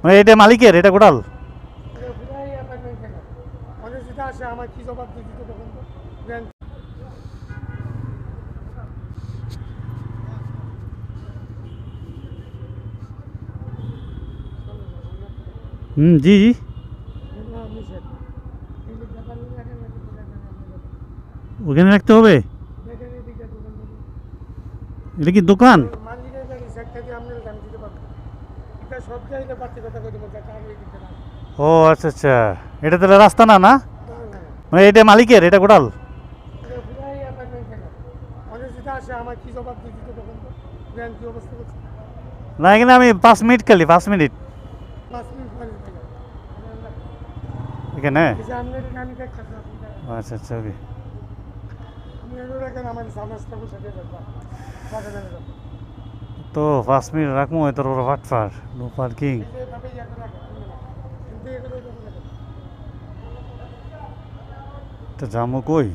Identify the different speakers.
Speaker 1: মানে এটা মালিকের, এটা কোটাল?
Speaker 2: আমার কি জবাব দিতে তখন তো
Speaker 1: জি জি। ওখানে রাখতে হবে? এটা কি দোকান?
Speaker 2: মালিকের গাড়ি সেক্টর দিয়ে আমি দিতে পারবো এটা সব জায়গায় পাচ্ছি কথা কইতে বলতে কার ওই দিতে না
Speaker 1: ও আচ্ছা আচ্ছা। এটা তাহলে রাস্তা না, না?
Speaker 2: না না
Speaker 1: মানে এটা মালিকের, এটা কোটাল?
Speaker 2: এটা পুরাই অ্যাপার্টমেন্ট কেন অনেক যেটা আসে আমার কি জবাব দিতে তখন তো ব্যাংক কি অবস্থা করছে
Speaker 1: না, এখানে আমি 5 মিনিট খালি, 5 মিনিট
Speaker 2: 5 মিনিট পরে পেলাম
Speaker 1: এখানে।
Speaker 2: এই যে আপনার আমি দেখতেছি
Speaker 1: আচ্ছা আচ্ছা, ওকে।
Speaker 2: আপনি এগুলো রাখেন আমার সামনেটা বসে দিয়ে যাবেন টাকা দেবে যাবেন
Speaker 1: তো 5 মিনিট রাখবো, তোর ওরা ফাটফার নো পার্কিং।
Speaker 2: এই যে এভাবে ইয়ে করে রাখেন কিন্তু এগুলো এভাবে রাখেন
Speaker 1: তো যাবো কই?